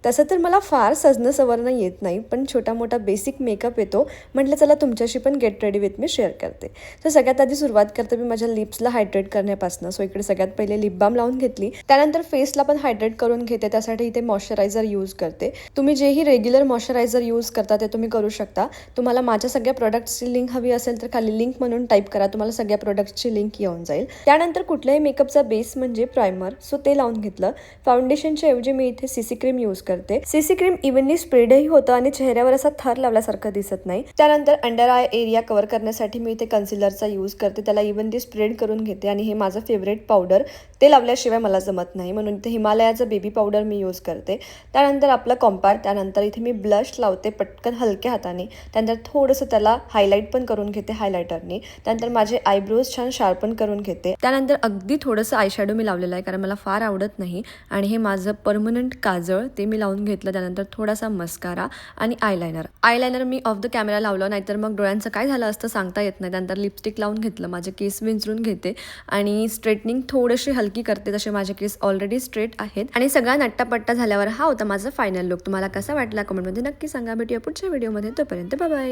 तसं तर मला फार सजणं सवरणं येत नाही, पण छोटा मोठा बेसिक मेकअप येतो. म्हटलं चला तुमच्याशी पण get ready with me share करते. तर सगळ्यात आधी सुरुवात करते मी माझ्या लिप्सला हायड्रेट करण्यापासून. सो इकडे सगळ्यात पहिले लिप बाम लावून घेतली, त्यानंतर फेसला पण हायड्रेट करून घेते. त्यासाठी इथे मॉइश्चरायझर यूज करते. तुम्ही जेही रेग्युलर मॉइश्चरायझर यूज करता ते तुम्ही करू शकता. तुम्हाला माझ्या सगळ्या प्रोडक्ट्सची लिंक हवी असेल तर खाली लिंक म्हणून टाईप करा, तुम्हाला सगळ्या प्रोडक्ट्सची लिंक येऊन जाईल. त्यानंतर कुठल्याही मेकअपचा बेस म्हणजे प्रायमर, सो ते लावून घेतलं. फाउंडेशनच्या ऐवजी मी इथे सीसी क्रीम यूज करते. सीसी क्रीम इव्हनली स्प्रेडही होतं आणि चेहऱ्यावर असा थर लावल्यासारखं दिसत नाही. त्यानंतर अंडर आय एरिया कव्हर करण्यासाठी मी इथे कन्सिलरचा यूज करते. त्याला इव्हनली स्प्रेड करून घेते आणि हे माझं फेवरेट पावडर, ते लावल्याशिवाय मला जमत नाही म्हणून इथे हिमालयाचं बेबी पावडर मी यूज करते. त्यानंतर आपलं कॉम्पॅक्ट, त्यानंतर इथे मी ब्लश लावते पटकन हलक्या हाताने. त्यानंतर थोडंसं त्याला हायलाईट पण करून घेते हायलायटरने. त्यानंतर माझे आयब्रोज छान शार्पन करून घेते. त्यानंतर अगदी थोडंसं आयशॅडो मी लावलेलं आहे कारण मला फार आवडत नाही. आणि हे माझं परमनंट काजळ ते मी लावून घेतलं. त्यानंतर थोडासा मस्कारा आणि eyeliner me of the camera लावलं, नाहीतर मग डोळ्यांचं काय झालं असतं सांगता येत नाही. त्यानंतर लिपस्टिक लावून घेतलं, माझे केस विंचरून घेते आणि स्ट्रेटनिंग थोडीशी हलकी करते. तसे माझे केस ऑलरेडी स्ट्रेट आहेत. आणि सगळा नट्टापट्टा झाल्यावर हा होता माझा फायनल लुक. तुम्हाला कसा वाटला कमेंटमध्ये नक्की सांगा. भेटूया पुढच्या व्हिडिओमध्ये, तोपर्यंत बाय बाय.